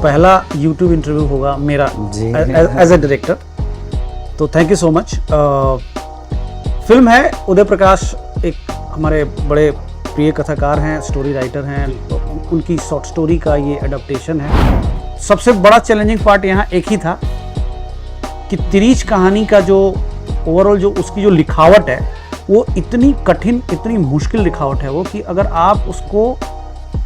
पहला YouTube interview होगा मेरा एज ए डायरेक्टर, तो thank you so much. Film है उदय प्रकाश, एक हमारे बड़े प्रिय कथाकार हैं, स्टोरी राइटर हैं, उनकी शॉर्ट स्टोरी का ये एडाप्टेशन है। सबसे बड़ा चैलेंजिंग पार्ट यहाँ एक ही था कि तिरीच कहानी का जो ओवरऑल जो उसकी जो लिखावट है वो इतनी कठिन, इतनी मुश्किल लिखावट है वो कि अगर आप उसको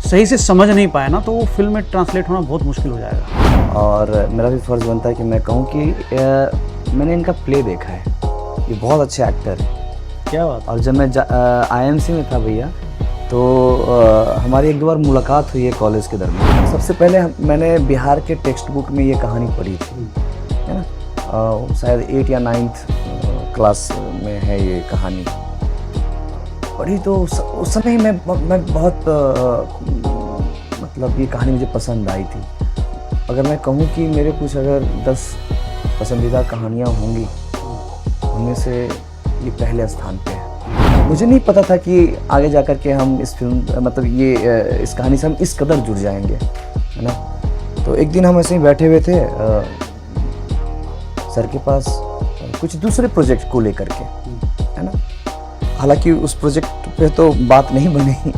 सही से समझ नहीं पाए ना तो वो फिल्म में ट्रांसलेट होना बहुत मुश्किल हो जाएगा। और मेरा भी फ़र्ज़ बनता है कि मैं कहूँ कि मैंने इनका प्ले देखा है, ये बहुत अच्छे एक्टर हैं। क्या बात। और जब मैं IMC में था भैया, तो हमारी एक दो बार मुलाकात हुई है कॉलेज के दरमियान। सबसे पहले मैंने बिहार के टेक्स्ट बुक में ये कहानी पढ़ी थी, है ना, शायद 8 या 9th क्लास में है ये कहानी पढ़ी। तो उस समय मैं बहुत मतलब ये कहानी मुझे पसंद आई थी। अगर मैं कहूँ कि मेरे कुछ अगर 10 पसंदीदा कहानियाँ होंगी, उनमें से ये पहले स्थान पे है। मुझे नहीं पता था कि आगे जाकर के हम इस फिल्म मतलब ये इस कहानी से हम इस कदर जुड़ जाएंगे, है ना। तो एक दिन हम ऐसे ही बैठे हुए थे सर के पास कुछ दूसरे प्रोजेक्ट को लेकर के, है ना। हालांकि उस प्रोजेक्ट पे तो बात नहीं बनी,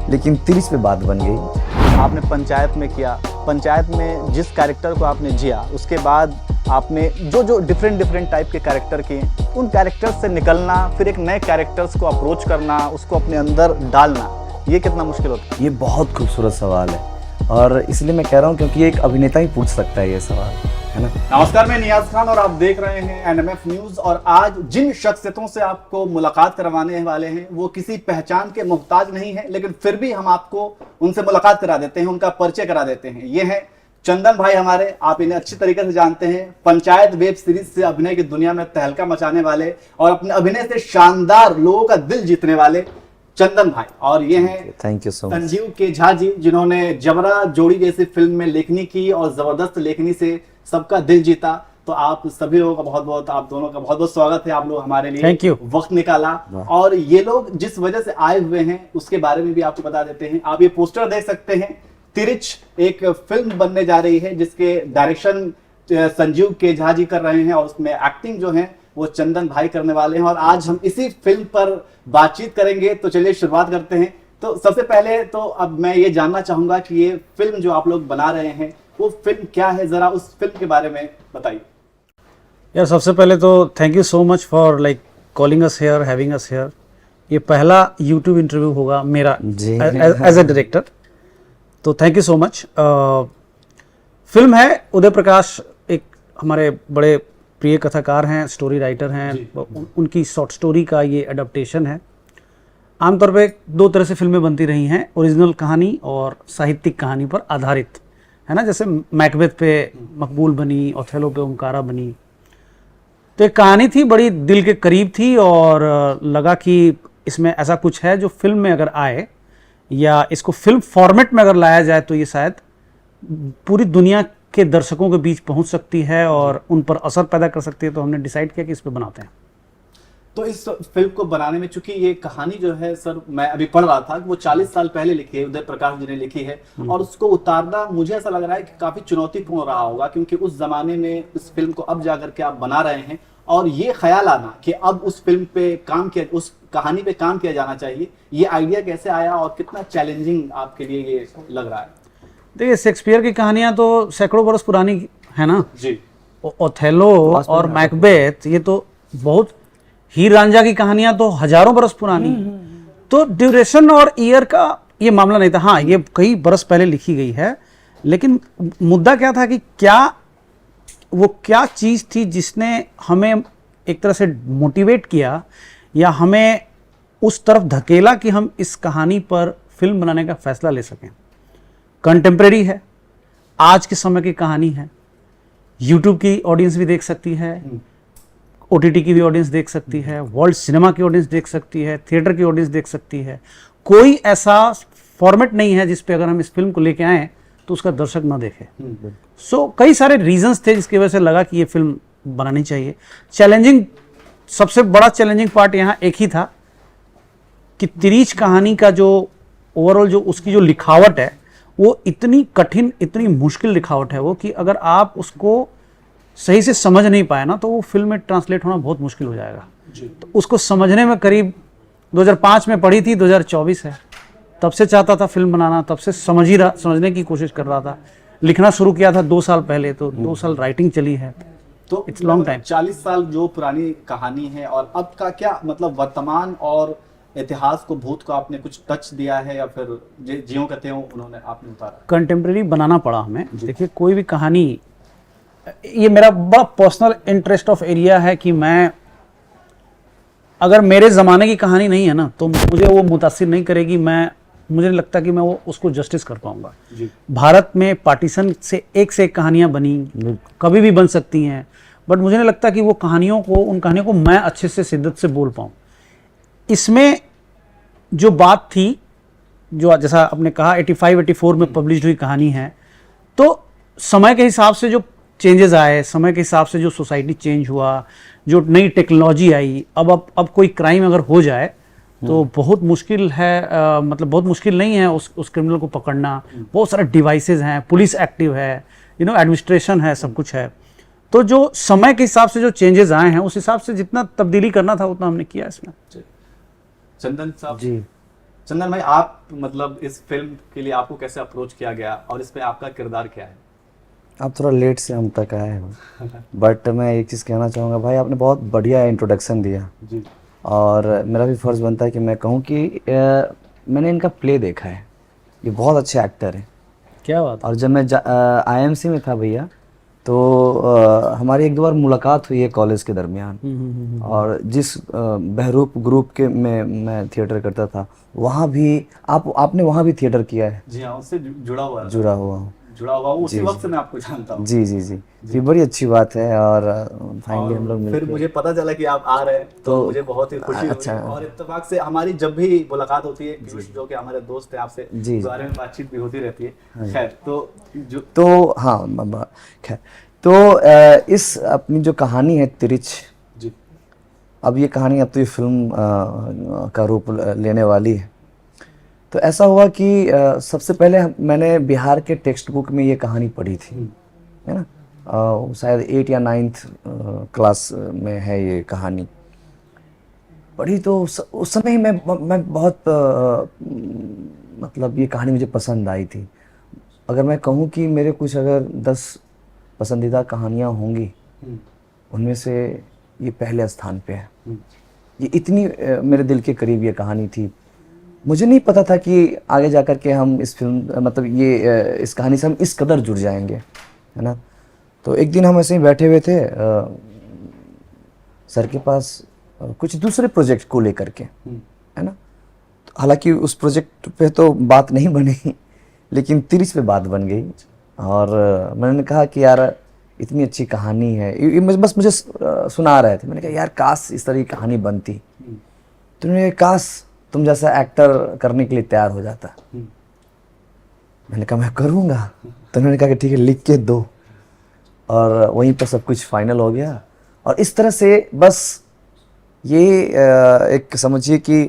लेकिन 30 पे बात बन गई। आपने पंचायत में किया, पंचायत में जिस कैरेक्टर को आपने जिया, उसके बाद आपने जो डिफरेंट टाइप के कैरेक्टर किए, उन कैरेक्टर्स से निकलना, फिर एक नए कैरेक्टर्स को अप्रोच करना, उसको अपने अंदर डालना, ये कितना मुश्किल होता है? ये बहुत खूबसूरत सवाल है और इसलिए मैं कह रहा हूँ क्योंकि एक अभिनेता ही पूछ सकता है ये सवाल, है ना। नमस्कार, मैं नियाज खान और आप देख रहे हैं NMF न्यूज। और आज जिन शख्सियतों से आपको मुलाकात करवाने वाले हैं वो किसी पहचान के मोहताज नहीं है, लेकिन फिर भी हम आपको उनसे मुलाकात करा देते हैं, उनका परिचय करा देते हैं। ये हैं चंदन भाई हमारे, आप इन्हें अच्छी तरीके से जानते हैं। पंचायत वेब सीरीज से अभिनय की दुनिया में तहलका मचाने वाले और अपने अभिनय से शानदार लोगों का दिल जीतने वाले चंदन भाई। और ये हैं thank you so much Sanjeev के झा जी, जिन्होंने जबरा जोड़ी जैसी फिल्म में लेखनी की और जबरदस्त लेखनी से सबका दिल जीता। तो आप सभी लोगों का बहुत बहुत, आप दोनों का बहुत बहुत स्वागत है। आप लोग हमारे लिए थैंक यू, वक्त निकाला। और ये लोग जिस वजह से आए हुए हैं उसके बारे में भी आपको बता देते हैं। आप ये पोस्टर देख सकते हैं, तिरिच एक फिल्म बनने जा रही है जिसके डायरेक्शन संजीव के झा जी कर रहे हैं और उसमें एक्टिंग जो है वो चंदन भाई करने वाले हैं। और आज हम इसी फिल्म पर बातचीत करेंगे, तो चलिए शुरुआत करते हैं। तो सबसे पहले तो अब मैं ये जानना चाहूंगा कि ये फिल्म जो आप लोग बना रहे हैं वो फिल्म क्या है, जरा उस फिल्म के बारे में बताइए। यार सबसे पहले तो thank you so much for like calling us here, having us here. ये पहला YouTube इंटरव्यू होगा मेरा एज ए डायरेक्टर, तो thank you so much. Film है उदय प्रकाश, एक हमारे बड़े प्रिय कथाकार हैं, स्टोरी राइटर हैं, उनकी शॉर्ट स्टोरी का ये एडाप्टेशन है। आमतौर पे 2 तरह से फिल्में बनती रही हैं, ओरिजिनल कहानी और साहित्यिक कहानी पर आधारित, है ना। जैसे मैकबेथ पे मकबूल बनी, ओथेलो पे ओमकारा बनी। तो एक कहानी थी, बड़ी दिल के करीब थी और लगा कि इसमें ऐसा कुछ है जो फिल्म में अगर आए या इसको फिल्म फॉर्मेट में अगर लाया जाए तो ये शायद पूरी दुनिया के दर्शकों के बीच पहुंच सकती है और उन पर असर पैदा कर सकती है। तो हमने डिसाइड किया कि इस पे बनाते हैं। तो इस फिल्म को बनाने में, चूंकि ये कहानी जो है सर, मैं अभी पढ़ रहा था कि वो 40 साल पहले लिखी है, उदय प्रकाश जी ने लिखी है। और उसको उतारना मुझे ऐसा लग रहा है कि काफी चुनौतीपूर्ण रहा होगा, क्योंकि उस जमाने में इस फिल्म को अब जाकर के आप बना रहे हैं और ये ख्याल आना कि अब उस फिल्म पे काम किया, उस कहानी पे काम किया जाना चाहिए, ये आइडिया कैसे आया और कितना चैलेंजिंग आपके लिए ये लग रहा है? देखिए, शेक्सपियर की कहानियां तो सैकड़ों बरस पुरानी है ना जी। ओथेलो और मैकबेथ, ये तो बहुत, हीर रांझा की कहानियां तो हजारों बरस पुरानी। तो ड्यूरेशन और ईयर का ये मामला नहीं था। हाँ, ये कई बरस पहले लिखी गई है, लेकिन मुद्दा क्या था कि क्या चीज थी जिसने हमें एक तरह से मोटिवेट किया या हमें उस तरफ धकेला कि हम इस कहानी पर फिल्म बनाने का फैसला ले सकें। कंटेम्प्रेरी है, आज के समय की कहानी है, YouTube की ऑडियंस भी देख सकती है, OTT की भी ऑडियंस देख सकती है, वर्ल्ड सिनेमा की ऑडियंस देख सकती है, थिएटर की ऑडियंस देख सकती है। कोई ऐसा फॉर्मेट नहीं है जिस पे अगर हम इस फिल्म को लेके आए तो उसका दर्शक ना देखे। सो कई सारे रीजंस थे जिसकी वजह से लगा कि ये फिल्म बनानी चाहिए। चैलेंजिंग, सबसे बड़ा चैलेंजिंग पार्ट यहाँ एक ही था कि तिरीच कहानी का जो ओवरऑल जो उसकी जो लिखावट है वो इतनी कठिन, इतनी मुश्किल लिखावट है वो कि अगर आप उसको सही से समझ नहीं पाए ना तो वो फिल्म में ट्रांसलेट होना बहुत मुश्किल हो जाएगा। तो उसको समझने में करीब 2005 में पढ़ी थी, 2024 है, तब से चाहता था फिल्म बनाना, तब से समझने की कोशिश कर रहा था। लिखना शुरू किया था 2 साल पहले, तो 2 साल राइटिंग चली है, तो इट्स लॉन्ग टाइम। 40 साल जो पुरानी कहानी है और अब का क्या मतलब, वर्तमान और इतिहास को, भूत को आपने कुछ टच दिया है या फिर जियों कहते हो उन्होंने आपने उतारा? कंटेम्प्रेरी बनाना पड़ा हमें। देखिए कोई भी कहानी, ये मेरा बड़ा पर्सनल इंटरेस्ट ऑफ एरिया है कि मैं, अगर मेरे ज़माने की कहानी नहीं है ना तो मुझे वो मुतासिर नहीं करेगी, मुझे नहीं लगता कि मैं वो उसको जस्टिस कर पाऊंगा। भारत में पार्टीशन से एक कहानियां बनी, कभी भी बन सकती हैं, बट मुझे नहीं लगता कि वो कहानियों को, उन कहानियों को मैं अच्छे से शिद्दत से बोल पाऊँ। इसमें जो बात थी, जो जैसा आपने कहा 85-84 में पब्लिश हुई कहानी है, तो समय के हिसाब से जो चेंजेस आए, समय के हिसाब से जो सोसाइटी चेंज हुआ, जो नई टेक्नोलॉजी आई, अब कोई क्राइम अगर हो जाए तो बहुत मुश्किल है, मतलब बहुत मुश्किल नहीं है उस क्रिमिनल को पकड़ना। बहुत सारे डिवाइसेस हैं, पुलिस एक्टिव है, एडमिनिस्ट्रेशन है, सब कुछ है। तो जो समय के हिसाब से जो चेंजेस आए हैं, उस हिसाब से जितना तब्दीली करना था उतना हमने किया इसमें। चंदन साहब जी, चंदन भाई, आप मतलब इस फिल्म के लिए आपको कैसे अप्रोच किया गया और इसमें आपका किरदार क्या है? आप थोड़ा लेट से हम तक आए हो, बट मैं एक चीज़ कहना चाहूँगा भाई, आपने बहुत बढ़िया इंट्रोडक्शन दिया जी। और मेरा भी फ़र्ज़ बनता है कि मैं कहूँ कि मैंने इनका प्ले देखा है, ये बहुत अच्छे एक्टर हैं। क्या बात है। और जब मैं IMC में था भैया, तो हमारी 1-2 बार मुलाकात हुई है कॉलेज के दरमियान, और जिस बहरूप ग्रुप के में मैं थिएटर करता था, वहाँ भी आपने वहाँ भी थिएटर किया है? जी हाँ, उससे जुड़ा हुआ हूँ। उसी वक्त से मैं आपको जानता हूँ। जी। ये बड़ी अच्छी बात है और फाइनली हम लोग फिर मिलके, मुझे पता चला कि आप आ रहे हैं तो मुझे बहुत ही खुशी अच्छा। हुई। और इत्तेफाक से हमारी जब भी मुलाकात होती है, जो कि हमारे दोस्त हैं, आपसे जी। इस बारे में बातचीत भी होती रहती है। खैर, तो इस अपनी जो कहानी है तिरिच, जी अब ये कहानी अब तो ये फिल्म का रूप लेने वाली है। तो ऐसा हुआ कि सबसे पहले मैंने बिहार के टेक्स्ट बुक में ये कहानी पढ़ी थी, है ना, शायद 8 या 9th क्लास में है ये कहानी पढ़ी। तो उस समय मैं बहुत मतलब ये कहानी मुझे पसंद आई थी। अगर मैं कहूँ कि मेरे कुछ अगर 10 पसंदीदा कहानियाँ होंगी, उनमें से ये पहले स्थान पे है। ये इतनी मेरे दिल के करीब ये कहानी थी। मुझे नहीं पता था कि आगे जाकर के हम इस फिल्म, मतलब ये इस कहानी से हम इस कदर जुड़ जाएंगे, है ना। तो एक दिन हम ऐसे ही बैठे हुए थे सर के पास कुछ दूसरे प्रोजेक्ट को लेकर के, है ना। तो हालांकि उस प्रोजेक्ट पे तो बात नहीं बनी, लेकिन तिरिच पे बात बन गई। और मैंने कहा कि यार इतनी अच्छी कहानी है, ये बस मुझे सुना रहे थे। मैंने कहा यार काश इस तरह की कहानी बनती, तो उन्होंने कहा काश तुम जैसा एक्टर करने के लिए तैयार हो जाता। मैंने कहा मैं करूँगा। तो उन्होंने कहा कि ठीक है लिख के दो, और वहीं पर सब कुछ फाइनल हो गया। और इस तरह से बस ये एक समझिए कि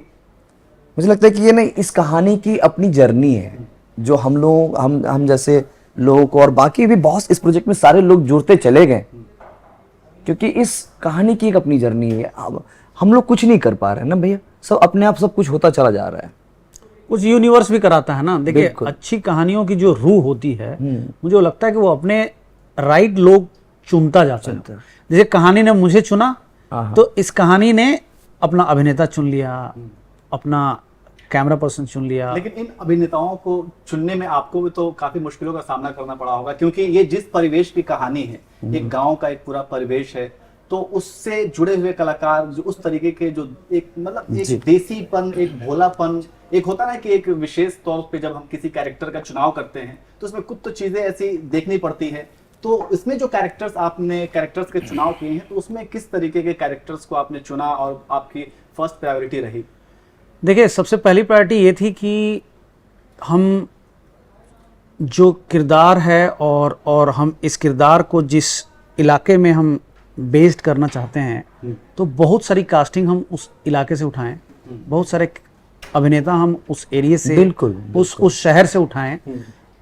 मुझे लगता है कि ये नहीं, इस कहानी की अपनी जर्नी है, जो हम लोग हम जैसे लोगों को और बाकी भी बहुत इस प्रोजेक्ट में सारे लोग जुड़ते चले गए, क्योंकि इस कहानी की एक अपनी जर्नी है। अब हम लोग कुछ नहीं कर पा रहे हैं ना भैया, सब अपने आप सब कुछ होता चला जा रहा है। कुछ यूनिवर्स भी कराता है ना। देखिए अच्छी कहानियों की जो रूह होती है, मुझे लगता है कि वो अपने राइट लोग चुनता जाता है। जैसे कहानी ने मुझे चुना, तो इस कहानी ने अपना अभिनेता चुन लिया, अपना कैमरा पर्सन चुन लिया। लेकिन इन अभिनेताओं को चुनने में आपको भी तो काफी मुश्किलों का सामना करना पड़ा होगा, क्योंकि ये जिस परिवेश की कहानी है, एक गांव का एक पूरा परिवेश है, तो उससे जुड़े हुए कलाकार जो उस तरीके के, जो एक मतलब एक देसीपन, एक भोलापन, एक होता है कि एक विशेष तौर पे जब हम किसी कैरेक्टर का चुनाव करते हैं तो उसमें कुछ तो चीजें ऐसी देखनी पड़ती है। तो इसमें जो कैरेक्टर्स के चुनाव किए हैं, तो उसमें किस तरीके के कैरेक्टर्स को आपने चुना और आपकी फर्स्ट प्रायोरिटी रही? देखिए सबसे पहली प्रायोरिटी ये थी कि हम जो किरदार है और हम इस किरदार को जिस इलाके में हम बेस्ड करना चाहते हैं, तो बहुत सारी कास्टिंग हम उस इलाके से उठाएं, बहुत सारे अभिनेता हम उस एरिया से, बिल्कुल। उस शहर से उठाएं,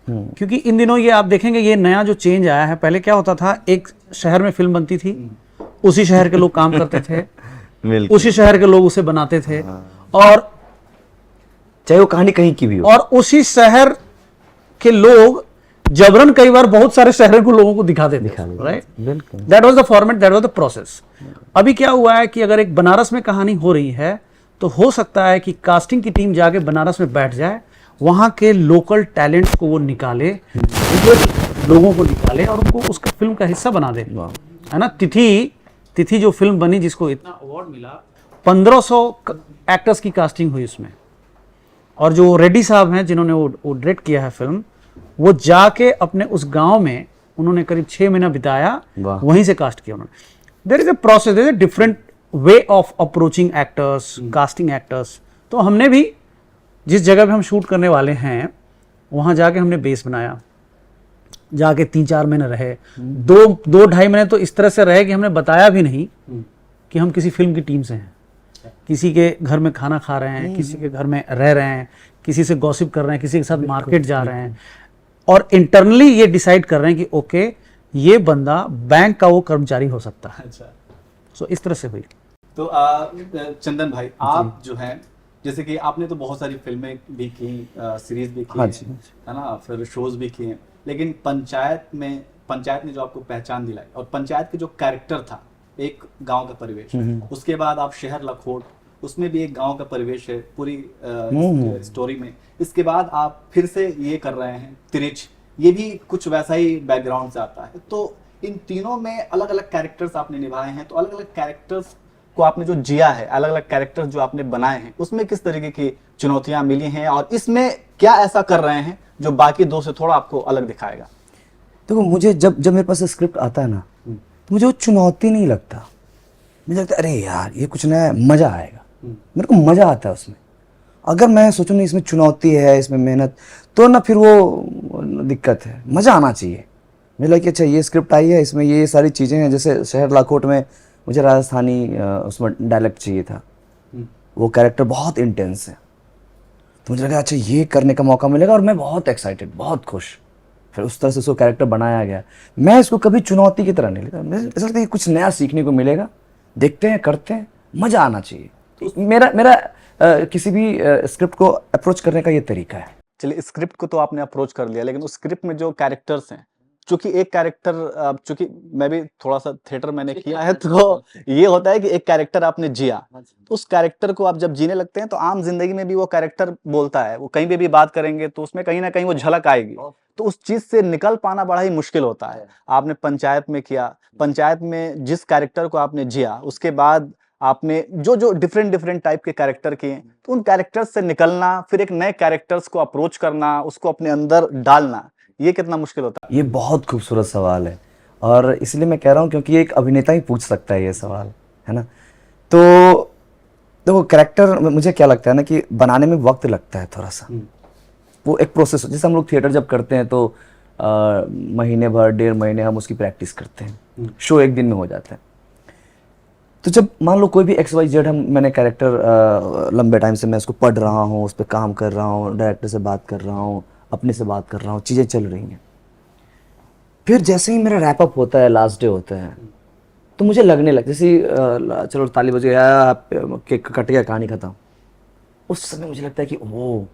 क्योंकि इन दिनों ये आप देखेंगे ये नया जो चेंज आया है, पहले क्या होता था, एक शहर में फिल्म बनती थी, उसी शहर के लोग काम करते थे, उसी शहर के लोग उसे बनाते थे, और चाहे वो कहानी कहीं की भी हो, और उसी शहर के लोग जबरन कई बार बहुत सारे शहरों को लोगों को दिखा देते, राइट? बिल्कुल। That was the format, that was the process. अभी क्या हुआ है कि अगर एक बनारस में कहानी हो रही है तो हो सकता है कि कास्टिंग की टीम जाके बनारस में बैठ जाए, वहां के लोकल टैलेंट्स को वो निकाले, लोगों को निकाले और उनको उसका फिल्म का हिस्सा बना दे, है ना? तिथि जो फिल्म बनी जिसको इतना अवार्ड मिला, 1500 एक्टर्स की कास्टिंग हुई उसमें, और जो रेड्डी साहब हैं जिन्होंने वो डायरेक्ट किया है फिल्म, वो जाके अपने उस गांव में उन्होंने करीब 6 महीना बिताया, वहीं से कास्ट किया उन्होंने। There is a process, there is a different way of approaching actors, casting actors. तो हमने भी जिस जगह पे हम शूट करने वाले हैं वहां जाके हमने बेस बनाया, जाके 3-4 महीने रहे, 2-2.5 महीने तो इस तरह से रहे कि हमने बताया भी नहीं कि हम किसी फिल्म की टीम से हैं, किसी के घर में खाना खा रहे हैं, किसी के घर में रह रहे हैं, किसी से गॉसिप कर रहे हैं, किसी के साथ मार्केट जा रहे हैं, और इंटरनली ये डिसाइड कर रहे हैं कि ओके ये बंदा बैंक का वो कर्मचारी हो सकता है। अच्छा, सो इस तरह से हुई। तो चंदन भाई, आप जो हैं, जैसे कि आपने तो बहुत सारी फिल्में भी की, सीरीज भी की, हाँ जी, है ना, फिर शोज भी किए, लेकिन पंचायत ने जो आपको पहचान दिलाई, और पंचायत के जो कैरेक्टर था, एक गांव का परिवेश, उसके बाद आप शहर लखोट, उसमें भी एक गांव का परिवेश है पूरी स्टोरी में, इसके बाद आप फिर से ये कर रहे हैं तिरिच, ये भी कुछ वैसा ही बैकग्राउंड से आता है। तो इन तीनों में अलग अलग कैरेक्टर्स आपने निभाए हैं, तो अलग अलग कैरेक्टर्स को आपने जो जिया है, अलग अलग कैरेक्टर्स जो आपने बनाए हैं, उसमें किस तरीके की चुनौतियां मिली हैं, और इसमें क्या ऐसा कर रहे हैं जो बाकी दो से थोड़ा आपको अलग दिखाएगा? देखो, मुझे जब मेरे पास स्क्रिप्ट आता है ना, तो मुझे वो चुनौती नहीं लगता, मुझे लगता है अरे यार ये कुछ नया, मजा आएगा, मेरे को मजा आता है उसमें। अगर मैं सोचूं नहीं इसमें चुनौती है, इसमें मेहनत, तो ना फिर वो दिक्कत है। मजा आना चाहिए। मुझे लगा कि अच्छा ये स्क्रिप्ट आई है, इसमें ये सारी चीज़ें हैं, जैसे शहर लाखोट में मुझे राजस्थानी उसमें डायलेक्ट चाहिए था, वो कैरेक्टर बहुत इंटेंस है, तो मुझे लगा अच्छा ये करने का मौका मिलेगा, और मैं बहुत एक्साइटेड, बहुत खुश। फिर उस तरह से उसको कैरेक्टर बनाया गया। मैं इसको कभी चुनौती की तरह नहीं लेता, मुझे ऐसा लगता है कि कुछ नया सीखने को मिलेगा, देखते हैं, करते हैं, मज़ा आना चाहिए। तो मेरा किसी भी स्क्रिप्ट को अप्रोच करने का ये तरीका है। चलिए, स्क्रिप्ट को तो आपने अप्रोच कर लिया, लेकिन उस स्क्रिप्ट में जो कैरेक्टर्स हैं, चूंकि एक कैरेक्टर, चूंकि मैं भी थोड़ा सा थिएटर मैंने किया है, तो ये होता है कि एक कैरेक्टर आपने जिया, तो उस कैरेक्टर को आप जब जीने लगते हैं तो आम जिंदगी में भी वो कैरेक्टर बोलता है, वो कहीं पे भी बात करेंगे तो उसमें कहीं ना कहीं वो झलक आएगी, तो उस चीज से निकल पाना बड़ा ही मुश्किल होता है। आपने पंचायत में किया, पंचायत में जिस कैरेक्टर को आपने जिया, उसके बाद आपने जो डिफरेंट टाइप के कैरेक्टर किए, तो उन कैरेक्टर्स से निकलना, फिर एक नए कैरेक्टर्स को अप्रोच करना, उसको अपने अंदर डालना, ये कितना मुश्किल होता है? ये बहुत खूबसूरत सवाल है, और इसलिए मैं कह रहा हूँ क्योंकि एक अभिनेता ही पूछ सकता है ये सवाल, है ना। तो देखो, कैरेक्टर मुझे क्या लगता है ना कि बनाने में वक्त लगता है थोड़ा सा, वो एक प्रोसेस। जैसे हम लोग थिएटर जब करते हैं तो महीने भर, 1.5 महीने हम उसकी प्रैक्टिस करते हैं, शो एक दिन में हो जाता है। तो जब मान लो कोई भी XYZ मैंने कैरेक्टर लंबे टाइम से मैं उसको पढ़ रहा हूँ, उस पर काम कर रहा हूँ, डायरेक्टर से बात कर रहा हूँ, अपने से बात कर रहा हूँ, चीज़ें चल रही हैं, फिर जैसे ही मेरा रैपअप होता है, लास्ट डे होता है, तो मुझे लगने लग, जैसे चलो ताली बज गया, केक कट गया, कहानी खत्म, उस समय मुझे लगता है कि वो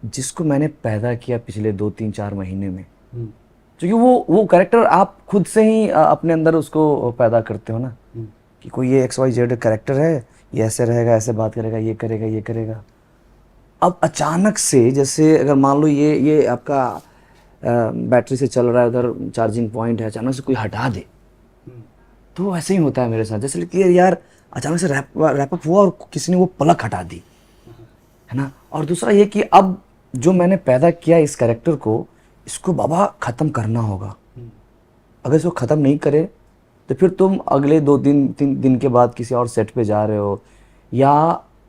जिसको मैंने पैदा किया पिछले 2-3-4 महीने में, क्योंकि वो कैरेक्टर आप खुद से ही अपने अंदर उसको पैदा करते हो ना, कि कोई ये XYZ कैरेक्टर है, ये ऐसे रहेगा, ऐसे बात करेगा, ये करेगा, ये करेगा। अब अचानक से, जैसे अगर मान लो ये आपका बैटरी से चल रहा है, उधर चार्जिंग पॉइंट है, अचानक से कोई हटा दे, तो ऐसे ही होता है मेरे साथ। जैसे कि यार अचानक से रैपअप हुआ और किसी ने वो पलक हटा दी, है ना। और दूसरा ये कि अब जो मैंने पैदा किया इस कैरेक्टर को, इसको बाबा ख़त्म करना होगा। अगर इसको ख़त्म नहीं करे तो फिर तुम अगले 2-3 दिन के बाद किसी और सेट पे जा रहे हो, या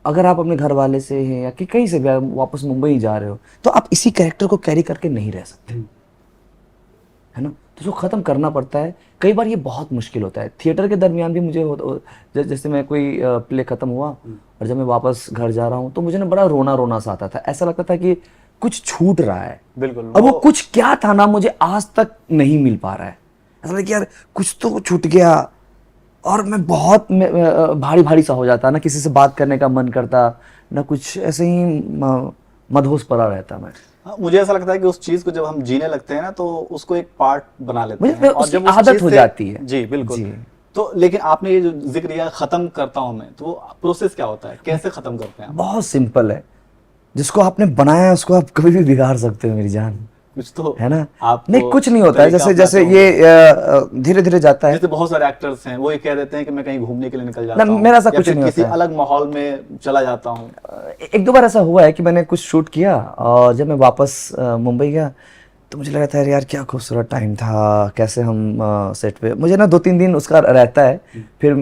अगर आप अपने घर वाले से हैं या कि कहीं से भी वापस मुंबई जा रहे हो, तो आप इसी कैरेक्टर को कैरी करके नहीं रह सकते, है ना। तो इसको ख़त्म करना पड़ता है। कई बार ये बहुत मुश्किल होता है। थिएटर के दरमियान भी मुझे जैसे मैं कोई प्ले ख़त्म हुआ और जब मैं वापस घर जा रहा हूँ तो मुझे ना बड़ा रोना सा आता था। ऐसा लगता था कि कुछ छूट रहा है। बिल्कुल। अब वो कुछ क्या था ना, मुझे आज तक नहीं मिल पा रहा है। ऐसा लगे यार कुछ तो छूट गया, और मैं बहुत भारी भारी सा हो जाता, ना किसी से बात करने का मन करता, ना कुछ, ऐसे ही मदहोश पड़ा रहता मैं। हाँ, मुझे ऐसा लगता है कि उस चीज को जब हम जीने लगते हैं ना, तो उसको एक पार्ट बना लेते मुझे हैं, और उसकी जब उस आदत चीज हो से- जाती है। जी बिल्कुल। जी। तो लेकिन आपने ये जो जिक्र किया खत्म करता हूं मैं, तो वो प्रोसेस क्या होता है, कैसे खत्म करते हैं आप? बहुत सिंपल है, जिसको आपने बनाया है उसको आप कभी भी बिगाड़ सकते हो मेरी जान, कुछ तो है ना। आप नहीं कुछ नहीं होता है, जैसे जैसे ये धीरे धीरे जाता है। जैसे बहुत सारे एक्टर्स हैं वो ये कह देते हैं कि मैं कहीं घूमने के लिए निकल ना, जाता हूँ, मेरा ऐसा या कुछ फिर नहीं किसी होता है। अलग माहौल में चला जाता हूँ। एक दो बार ऐसा हुआ है कि मैंने कुछ शूट किया, और जब मैं वापस मुंबई गया तो मुझे लगा था यार क्या खूबसूरत टाइम था, कैसे हम सेट पे, मुझे ना 2-3 दिन उसका रहता है, फिर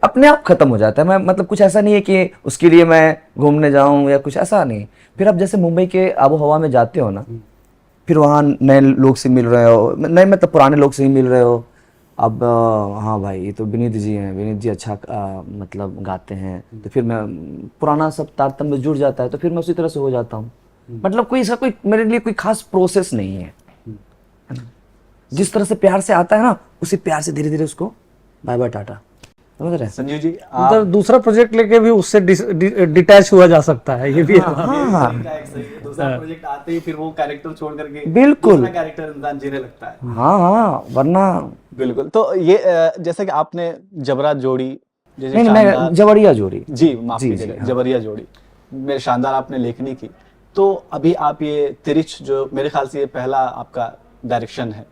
अपने आप खत्म हो जाता है। मैं मतलब कुछ ऐसा नहीं है कि उसके लिए मैं घूमने जाऊं या कुछ ऐसा नहीं। फिर आप जैसे मुंबई के आबो हवा में जाते हो ना, फिर वहाँ नए लोग से मिल रहे हो, नए मतलब पुराने लोग से ही मिल रहे हो। अब हाँ भाई ये तो विनीत जी हैं, विनीत जी अच्छा मतलब गाते हैं, तो फिर मैं पुराना सब तारतम्य जुड़ जाता है, तो फिर मैं उसी तरह से हो जाता हूँ। मतलब कोई इसका कोई मेरे लिए कोई खास प्रोसेस नहीं है, है ना? जिस तरह से प्यार से आता है ना, उसी प्यार से धीरे धीरे उसको बाय बाय टाटा, समझ रहे हैं? संजीव जी मतलब दूसरा प्रोजेक्ट लेके भी उससे डिटैच हुआ जा सकता है, ये भी है। हाँ दूसरा प्रोजेक्ट आते ही फिर वो कैरेक्टर छोड़ करके बिल्कुल। दूसरा कैरेक्टर इंसान जीने लगता है। हाँ हाँ, वरना बिल्कुल। तो ये जैसे कि आपने जबरा जोड़ी, जैसे नहीं, मैं जवड़िया जोड़ी। जी माफ जी, कीजिएगा, हाँ। जबरिया जोड़ी मेरे शानदार आपने लेखनी की। तो अभी आप ये तिरिच, जो मेरे ख्याल से ये पहला आपका डायरेक्शन है,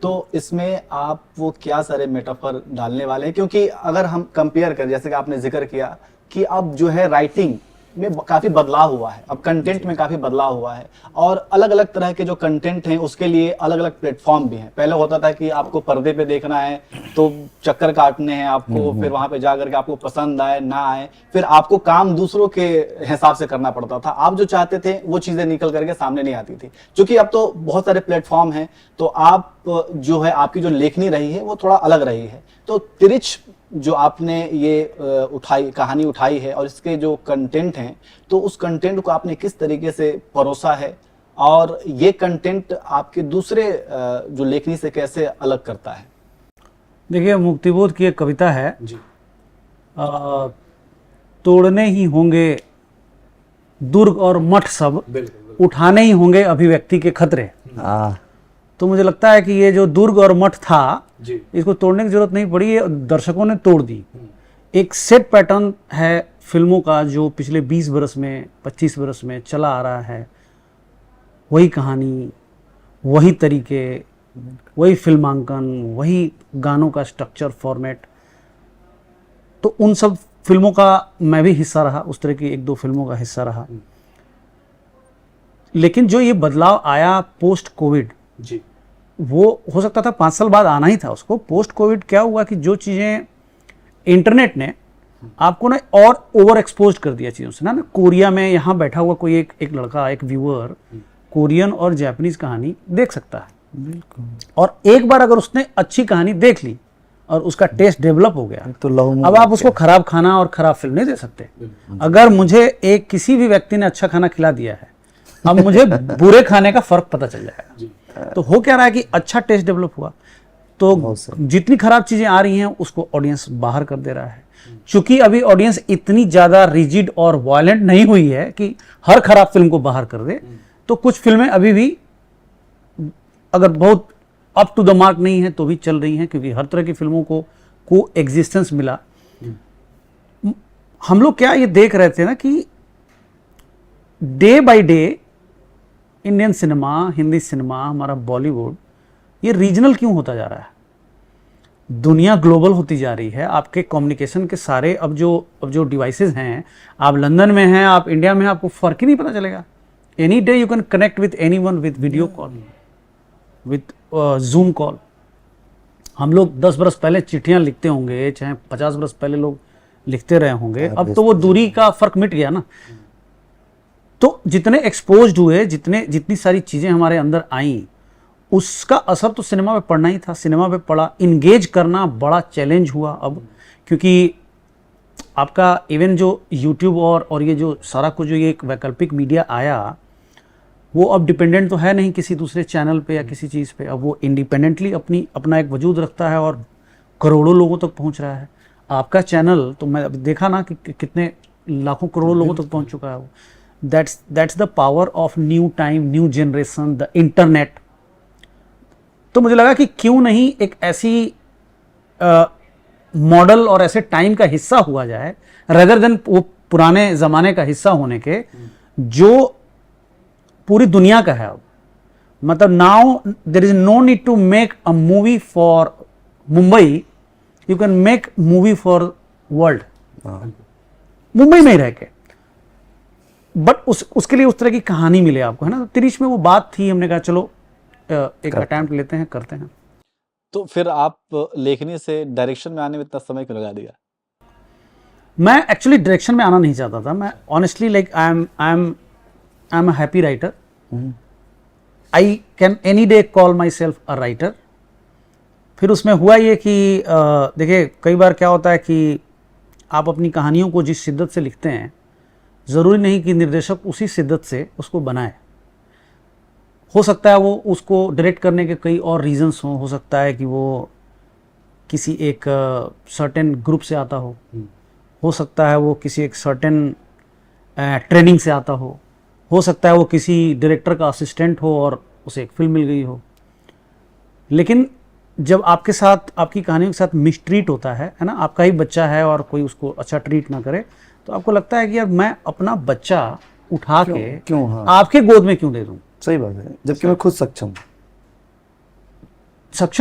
तो इसमें आप वो क्या सारे मेटाफर डालने वाले हैं? क्योंकि अगर हम कंपेयर करें, जैसे कि आपने जिक्र किया कि अब जो है राइटिंग में काफी बदलाव हुआ है, अब कंटेंट में काफी बदलाव हुआ है, और अलग अलग तरह के जो कंटेंट हैं उसके लिए अलग अलग प्लेटफॉर्म भी हैं। पहले होता था कि आपको पर्दे पे देखना है तो चक्कर काटने हैं आपको, फिर वहां पे जाकर के आपको पसंद आए ना आए, फिर आपको काम दूसरों के हिसाब से करना पड़ता था। आप जो चाहते थे वो चीजें निकल करके सामने नहीं आती थी। क्योंकि अब तो बहुत सारे प्लेटफॉर्म हैं, तो आप जो है आपकी जो लेखनी रही है वो थोड़ा अलग रही है। तो तिरिच जो आपने ये कहानी उठाई है, और इसके जो कंटेंट हैं, तो उस कंटेंट को आपने किस तरीके से परोसा है, और ये कंटेंट आपके दूसरे जो लेखनी से कैसे अलग करता है? देखिए, मुक्तिबोध की एक कविता है, जी। तोड़ने ही होंगे दुर्ग और मठ सब, उठाने ही होंगे अभिव्यक्ति के खतरे। तो मुझे लगता है कि ये जो दुर्ग और मठ था, जी। इसको तोड़ने की जरूरत नहीं पड़ी, ये दर्शकों ने तोड़ दी। एक सेट पैटर्न है फिल्मों का जो पिछले 20 बरस में, 25 बरस में चला आ रहा है। वही कहानी, वही तरीके, वही फिल्मांकन, वही गानों का स्ट्रक्चर, फॉर्मेट। तो उन सब फिल्मों का मैं भी हिस्सा रहा, उस तरह की 1-2 फिल्मों का हिस्सा रहा। लेकिन जो ये बदलाव आया पोस्ट कोविड, जी। वो हो सकता था 5 साल बाद आना ही था उसको। पोस्ट कोविड क्या हुआ कि जो चीज़ें इंटरनेट ने आपको ना और ओवर एक्सपोज कर दिया चीज़ों से ना कोरिया में यहाँ बैठा हुआ कोई एक लड़का, एक व्यूअर कोरियन और जापानीज कहानी देख सकता है। बिल्कुल। और एक बार अगर उसने अच्छी कहानी देख ली और उसका टेस्ट डेवलप हो गया, तो लहू में अब आप उसको खराब खाना और खराब फिल्म नहीं दे सकते। अगर मुझे किसी भी व्यक्ति ने अच्छा खाना खिला दिया है, अब मुझे बुरे खाने का फर्क पता चल जाएगा। तो हो क्या रहा है कि अच्छा टेस्ट डेवलप हुआ, तो जितनी खराब चीजें आ रही हैं उसको ऑडियंस बाहर कर दे रहा है। चूंकि अभी ऑडियंस इतनी ज्यादा रिजिड और वायलेंट नहीं हुई है कि हर खराब फिल्म को बाहर कर दे, तो कुछ फिल्में अभी भी अगर बहुत अप टू द मार्क नहीं है तो भी चल रही हैं, क्योंकि हर तरह की फिल्मों को एग्जिस्टेंस मिला। हम लोग क्या ये देख रहे थे ना कि day by day Indian cinema, Hindi cinema, हमारा बॉलीवुड, ये रीजनल क्यों होता जा रहा है? दुनिया ग्लोबल होती जा रही है। आपके कम्युनिकेशन के सारे अब जो डिवाइसेस हैं, आप लंदन में हैं, आप इंडिया में हैं, आपको फर्क ही नहीं पता चलेगा। Any day you can connect with anyone with video call, with zoom call. हम लोग 10 बरस पहले चिट्ठियां लिखते होंगे, चाहे 50 बरस पहले लोग लिखते रहे होंगे, अब तो वो दूरी का फर्क मिट गया ना। तो जितने एक्सपोज्ड हुए, जितनी सारी चीजें हमारे अंदर आई, उसका असर तो सिनेमा पे पड़ना ही था। सिनेमा पे पड़ा, इंगेज करना बड़ा चैलेंज हुआ अब, क्योंकि आपका इवन जो यूट्यूब और ये जो सारा कुछ, जो ये एक वैकल्पिक मीडिया आया, वो अब डिपेंडेंट तो है नहीं किसी दूसरे चैनल पे या किसी चीज़ पे, अब वो इंडिपेंडेंटली अपना एक वजूद रखता है और करोड़ों लोगों तक पहुंच रहा है। आपका चैनल तो मैं अभी देखा ना कि कितने लाखों करोड़ों लोगों तक पहुंच चुका है वो। That's the power of new time, new generation, the internet. तो मुझे लगा कि क्यों नहीं एक ऐसी मॉडल और ऐसे टाइम का हिस्सा हुआ जाए, रेदर देन वो पुराने ज़माने का हिस्सा होने के, जो पूरी दुनिया का है अब। मतलब now there is no need to make a movie for Mumbai, you can make movie for world, Mumbai में ही रह के। बट उसके लिए उस तरह की कहानी मिले आपको, है ना। तो तिरिश में वो बात थी, हमने कहा चलो एक अटेम्प्ट लेते हैं, करते हैं। तो फिर आप लेखनी से डायरेक्शन में आने में इतना समय क्यों लगा दिया? मैं एक्चुअली डायरेक्शन में आना नहीं चाहता था। मैं honestly like I am a happy writer. I can any day call my self a writer. फिर उसमें हुआ ये कि देखिए कई बार क्या होता है कि आप अपनी कहानियों को जिस शिद्दत से लिखते हैं, ज़रूरी नहीं कि निर्देशक उसी शिद्दत से उसको बनाए। हो सकता है वो उसको डायरेक्ट करने के कई और रीजंस हों, हो सकता है कि वो किसी एक सर्टेन ग्रुप से आता हो सकता है वो किसी एक सर्टेन ट्रेनिंग से आता हो सकता है वो किसी डायरेक्टर का असिस्टेंट हो और उसे एक फिल्म मिल गई हो। लेकिन जब आपके साथ, आपकी कहानियों के साथ मिसट्रीट होता है ना, आपका ही बच्चा है और कोई उसको अच्छा ट्रीट ना करे, तो आपको लगता है कि यार मैं अपना बच्चा उठा के हाँ। आपके गोद में क्यों दे दूं। सही बात है, जबकि मैं खुद सक्षम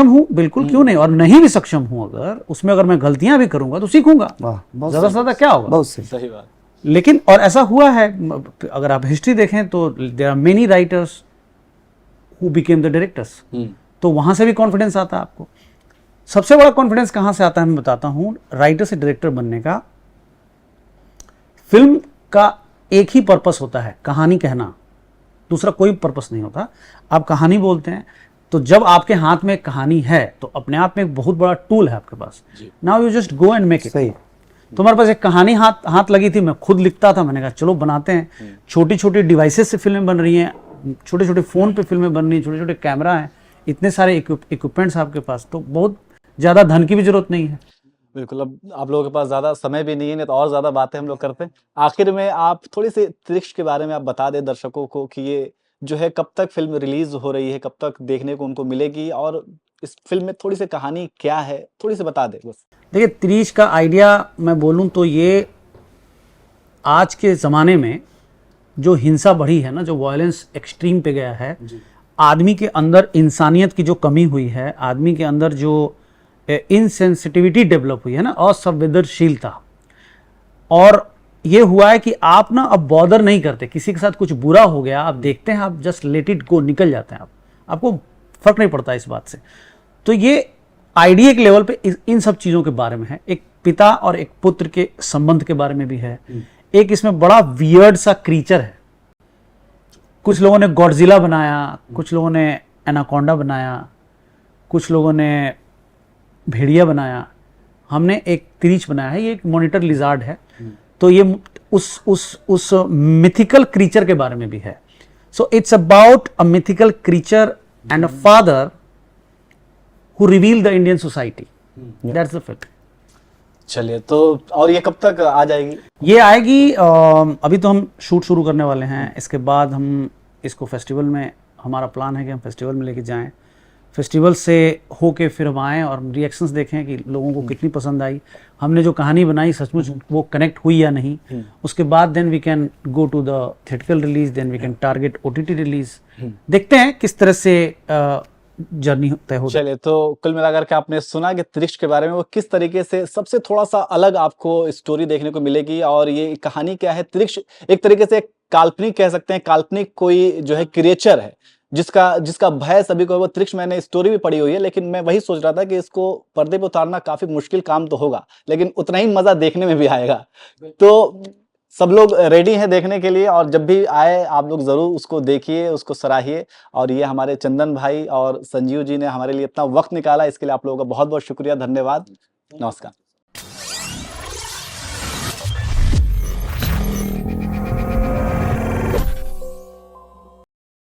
हूं बिल्कुल, क्यों नहीं। और नहीं भी सक्षम हूं, अगर उसमें अगर मैं गलतियां भी करूंगा तो सीखूंगा, ज्यादा से ज्यादा क्या होगा। बहुत सही बात। लेकिन और ऐसा हुआ है, अगर आप हिस्ट्री देखें तो there are many writers who became the directors. तो वहां से भी कॉन्फिडेंस आता है आपको। सबसे बड़ा कॉन्फिडेंस कहां से आता है मैं बताता हूं, राइटर से डायरेक्टर बनने का। फिल्म का एक ही पर्पस होता है, कहानी कहना, दूसरा कोई पर्पस नहीं होता। आप कहानी बोलते हैं, तो जब आपके हाथ में कहानी है तो अपने आप में एक बहुत बड़ा टूल है आपके पास। Now you just go and make it. सही। तुम्हारे पास एक कहानी हाथ लगी थी, मैं खुद लिखता था, मैंने कहा चलो बनाते हैं। छोटी छोटी डिवाइसेस से फिल्में बन रही हैं, छोटे छोटे फ़ोन पे फिल्में बन रही हैं, छोटे छोटे कैमरा हैं, इतने सारे इक्विपमेंट्स आपके पास, तो बहुत ज़्यादा धन की भी जरूरत नहीं है। बिल्कुल, अब आप लोगों के पास ज़्यादा समय भी नहीं है, नहीं तो और ज़्यादा बातें हम लोग करते हैं। आखिर में आप थोड़ी सी त्रिक्ष के बारे में आप बता दें दर्शकों को कि ये जो है कब तक फिल्म रिलीज हो रही है, कब तक देखने को उनको मिलेगी, और इस फिल्म में थोड़ी सी कहानी क्या है, थोड़ी सी बता दें बस। देखिए, त्रिश का आइडिया मैं बोलूं तो ये आज के ज़माने में जो हिंसा बढ़ी है ना, जो वायलेंस एक्सट्रीम पे गया है, आदमी के अंदर इंसानियत की जो कमी हुई है, आदमी के अंदर जो इनसेंसिटिविटी डेवलप हुई है ना, असंवेदनशीलता, और ये हुआ है कि आप ना अब बॉदर नहीं करते। किसी के साथ कुछ बुरा हो गया, आप देखते हैं, आप जस्ट लेट इट गो, निकल जाते हैं, आपको फर्क नहीं पड़ता इस बात से। तो ये आइडिया के लेवल पे इन सब चीज़ों के बारे में है। एक पिता और एक पुत्र के संबंध के बारे में भी है। एक इसमें बड़ा वियर्ड सा क्रीचर है। कुछ लोगों ने गॉडजिला बनाया, कुछ लोगों ने एनाकोंडा बनाया, कुछ लोगों ने भेड़िया बनाया, हमने एक त्रिच बनाया है। ये एक मॉनिटर लिजार्ड है। तो ये उस मिथिकल क्रीचर के बारे में भी है। So it's about a mythical creature and a father who reveal the Indian society. That's the film. चलिए, तो और ये कब तक आ जाएगी? ये आएगी, अभी तो हम शूट शुरू करने वाले हैं। इसके बाद हम इसको फेस्टिवल में, हमारा प्लान है कि हम फेस्टिवल में लेके जाएं, फेस्टिवल से होके फिर हम आएँ और रिएक्शंस देखें कि लोगों को कितनी पसंद आई, हमने जो कहानी बनाई सचमुच वो कनेक्ट हुई या नहीं। उसके बाद then we can go to the theatrical release, then we can target OTT release. देखते हैं किस तरह से जर्नी तय हो। चलिए, तो कुल मिलाकर के आपने सुना कि त्रिश के बारे में, वो किस तरीके से सबसे थोड़ा सा अलग आपको स्टोरी देखने को मिलेगी। और ये कहानी क्या है, त्रिश एक तरीके से काल्पनिक कह सकते हैं, काल्पनिक कोई जो है क्रिएचर है जिसका भय सभी को। वो त्रिश मैंने स्टोरी भी पढ़ी हुई है, लेकिन मैं वही सोच रहा था कि इसको पर्दे पे उतारना काफी मुश्किल काम तो होगा, लेकिन उतना ही मजा देखने में भी आएगा। तो सब लोग रेडी हैं देखने के लिए, और जब भी आए आप लोग जरूर उसको देखिए, उसको सराहिए। और ये हमारे चंदन भाई और संजीव जी ने हमारे लिए इतना वक्त निकाला, इसके लिए आप लोगों का बहुत बहुत शुक्रिया, धन्यवाद, नमस्कार।